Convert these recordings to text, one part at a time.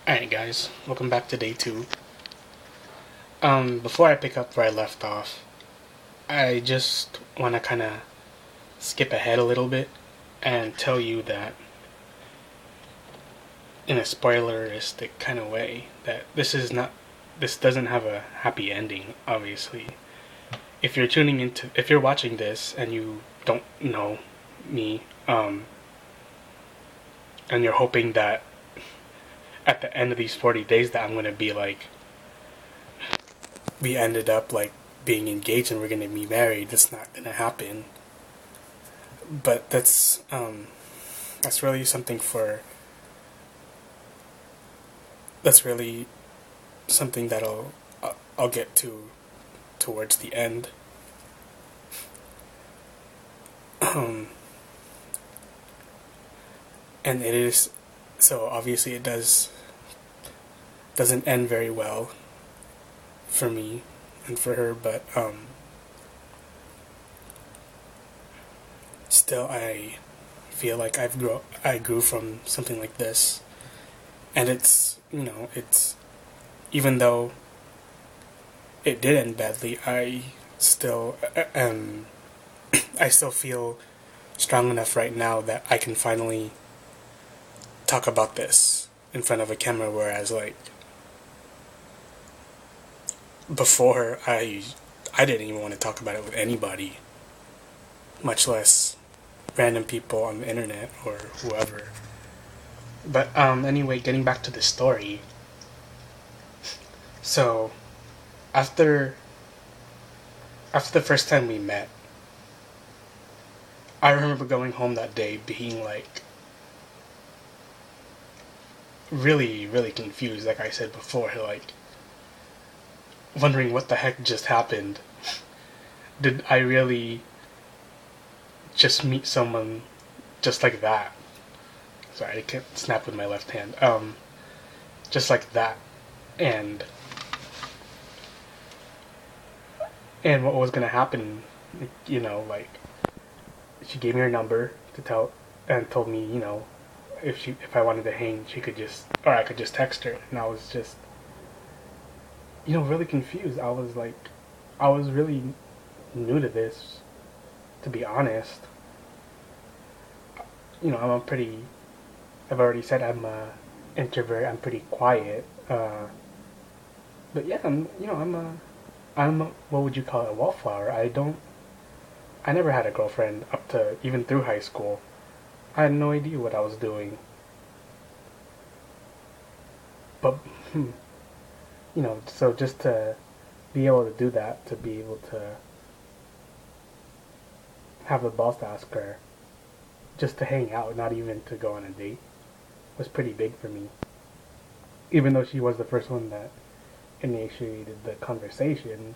Alright guys, welcome back to day 2. Before I pick up where I left off, I just want to kind of skip ahead a little bit and tell you that in a spoileristic kind of way that this doesn't have a happy ending, obviously. If you're watching this and you don't know me, and you're hoping that at the end of these 40 days that I'm going to be like, we ended up like being engaged and we're going to be married, that's not going to happen. But that's really something for, that's really something that I'll get to towards the end. And it is, so obviously it doesn't end very well for me and for her, but still I feel like I grew from something like this, and it's even though it did end badly, I still I still feel strong enough right now that I can finally talk about this in front of a camera, whereas like before I didn't even want to talk about it with anybody, much less random people on the internet or whoever. But anyway, getting back to the story. So after the first time we met, I remember going home that day being like really, really confused, like I said before, like wondering what the heck just happened. Did I really just meet someone just like that? Sorry, I can't snap with my left hand. Just like that. And what was gonna happen, like, she gave me her number to tell, and told me, if I wanted to hang, I could just text her. And I was just, really confused. I was really new to this, to be honest. I've already said I'm a introvert. I'm pretty quiet. But yeah, what would you call it, a wallflower. I never had a girlfriend up to, even through high school. I had no idea what I was doing. But, so just to be able to do that, to be able to have the balls to ask her, just to hang out, not even to go on a date, was pretty big for me. Even though she was the first one that initiated the conversation,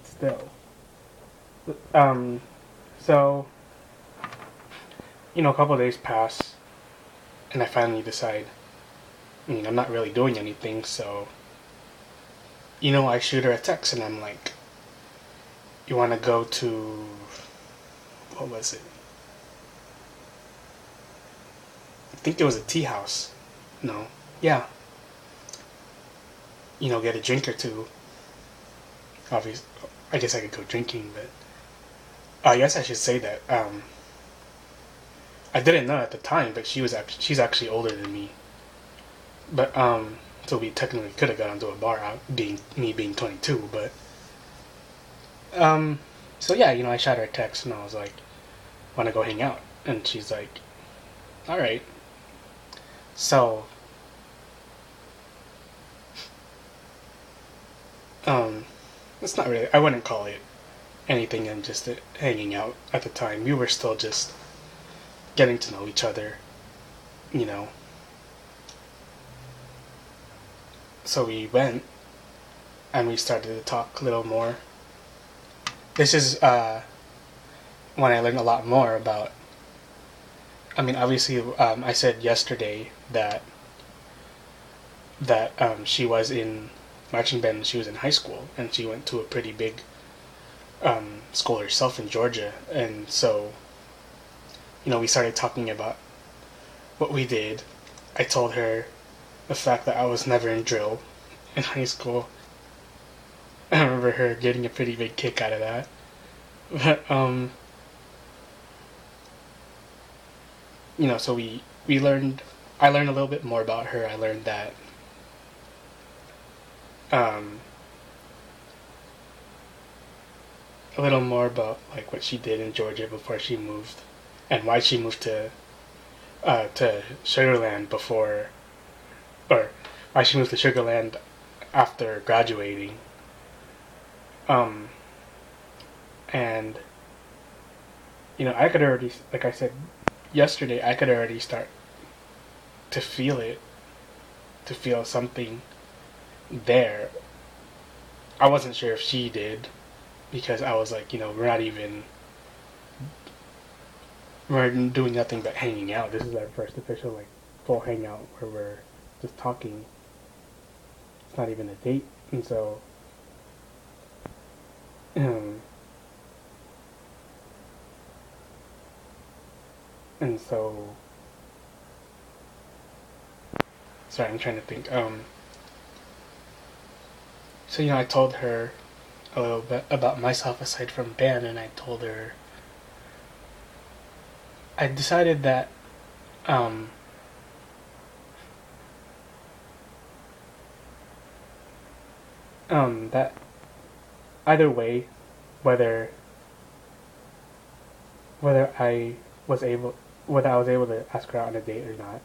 still. So, a couple of days pass, and I finally decide, I'm not really doing anything, so, I shoot her a text, and I'm like, you want to go to, what was it? I think it was a tea house. No. Yeah. Get a drink or two. Obviously, I guess I could go drinking, but I guess I should say that I didn't know at the time, but she's actually older than me. But so we technically could have gone to a bar, being 22. But so yeah, I shot her a text and I was like, "Want to go hang out?" And she's like, "All right." So it's not really, I wouldn't call it anything and just hanging out at the time. We were still just getting to know each other, So we went and we started to talk a little more. This is when I learned a lot more about, obviously, I said yesterday that she was in marching band when she was in high school, and she went to a pretty big school herself in Georgia. And so, we started talking about what we did. I told her the fact that I was never in drill in high school. I remember her getting a pretty big kick out of that. But so we learned. I learned a little bit more about her. I learned that um, a little more about like what she did in Georgia before she moved, and why she moved to Sugarland before, or why she moved to Sugarland after graduating. Um, and I could already, like I said yesterday, I could already start to feel it, to feel something there. I wasn't sure if she did, because I was like, we're doing nothing but hanging out. This is our first official like full hangout where we're just talking. It's not even a date, and so um, and so sorry, I'm trying to think. So I told her a little bit about myself aside from band, and I told her I decided that um, that either way, whether whether I was able whether I was able to ask her out on a date or not,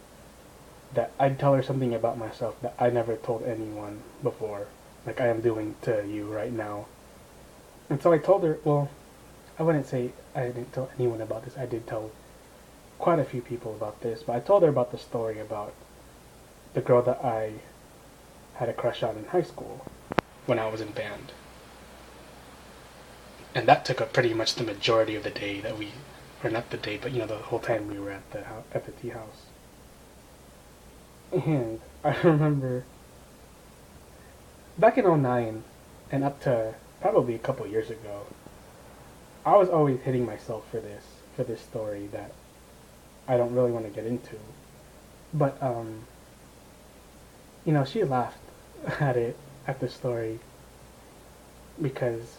that I'd tell her something about myself that I never told anyone before, like I am doing to you right now. And so I told her, well, I wouldn't say I didn't tell anyone about this. I did tell quite a few people about this, but I told her about the story about the girl that I had a crush on in high school when I was in band. And that took up pretty much the majority of the day that or not the day, but the whole time we were at the tea house. And I remember back in '09 and up to probably a couple years ago, I was always hitting myself for this story that I don't really want to get into. But she laughed at the story because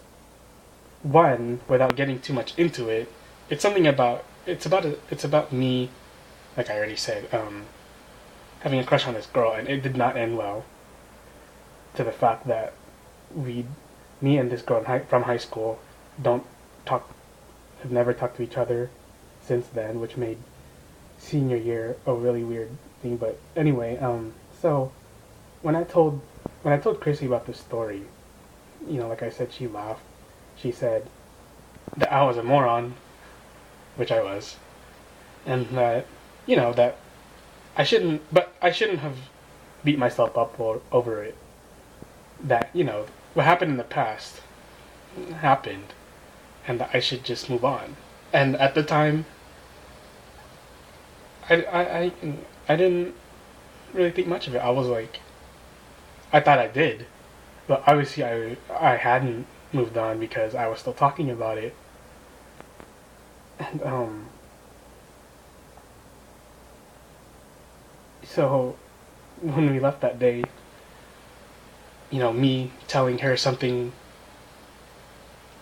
one, without getting too much into it, it's about me, like I already said, having a crush on this girl, and it did not end well. To the fact that me and this girl from high school don't talk, have never talked to each other since then, which made senior year a really weird thing. But anyway, so when I told Chrissy about this story, like I said, she laughed. She said that I was a moron, which I was, and that that I shouldn't have beat myself up over it. That what happened in the past happened, and that I should just move on. And at the time, I didn't really think much of it. I was like, I thought I did, but obviously I hadn't moved on because I was still talking about it. And so when we left that day, me telling her something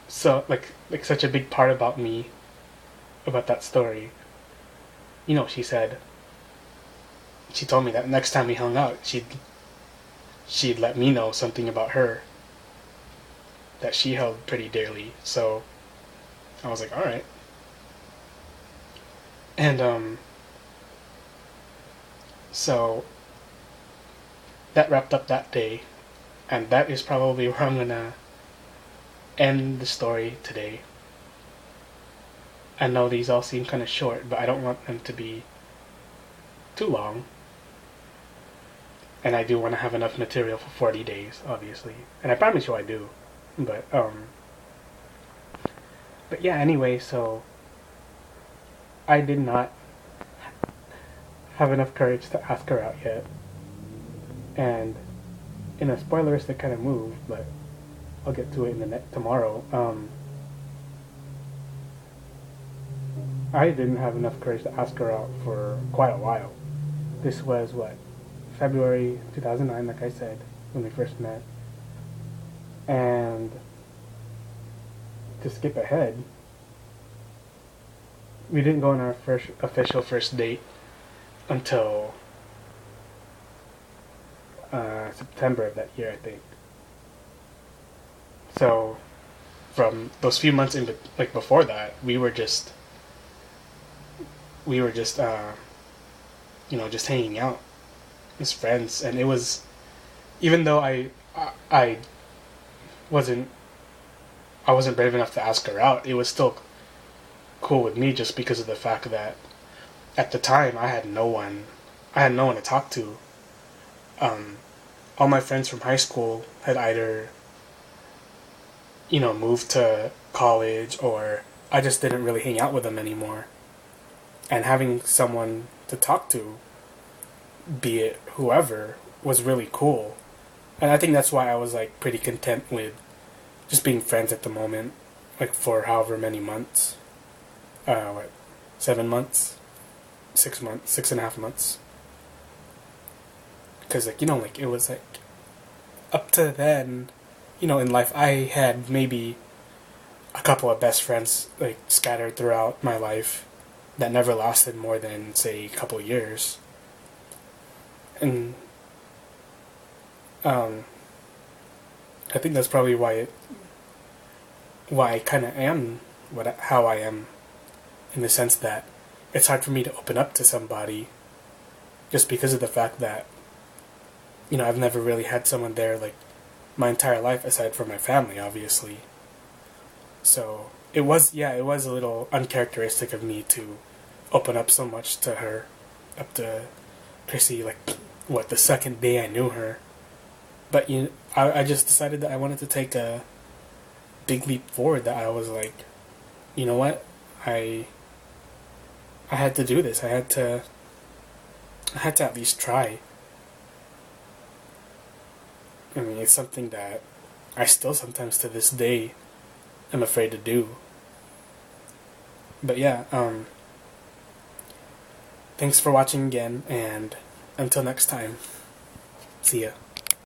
so like such a big part about me, about that story. She told me that next time we hung out, she'd let me know something about her that she held pretty dearly. So I was like, all right. And so that wrapped up that day, and that is probably where I'm gonna end the story today. I know these all seem kind of short, but I don't want them to be too long. And I do want to have enough material for 40 days, obviously. And I promise you I do. But yeah, anyway, so I did not have enough courage to ask her out yet. And in a spoileristic kind of move, but I'll get to it in the tomorrow. I didn't have enough courage to ask her out for quite a while. This was what, February 2009, like I said, when we first met. And to skip ahead, we didn't go on our first official first date until September of that year, I think. So from those few months in like before that, we were just just hanging out as friends, and it was, even though I wasn't I wasn't brave enough to ask her out, it was still cool with me just because of the fact that at the time I had no one to talk to. Um, all my friends from high school had either moved to college, or I just didn't really hang out with them anymore. And having someone to talk to, be it whoever, was really cool. And I think that's why I was like pretty content with just being friends at the moment, like for however many months. What, 7 months, 6 months, 6.5 months. Because like it was like up to then, in life I had maybe a couple of best friends like scattered throughout my life that never lasted more than say a couple of years. And I think that's probably why I kind of am how I am, in the sense that it's hard for me to open up to somebody just because of the fact that I've never really had someone there like my entire life aside from my family, obviously. So it was a little uncharacteristic of me to open up so much to her, up to Chrissy, like what, the second day I knew her. But I just decided that I wanted to take a big leap forward. That I was like, you know what, I had to do this. I had to at least try. I mean, it's something that I still sometimes to this day am afraid to do. But yeah, thanks for watching again, and until next time, see ya.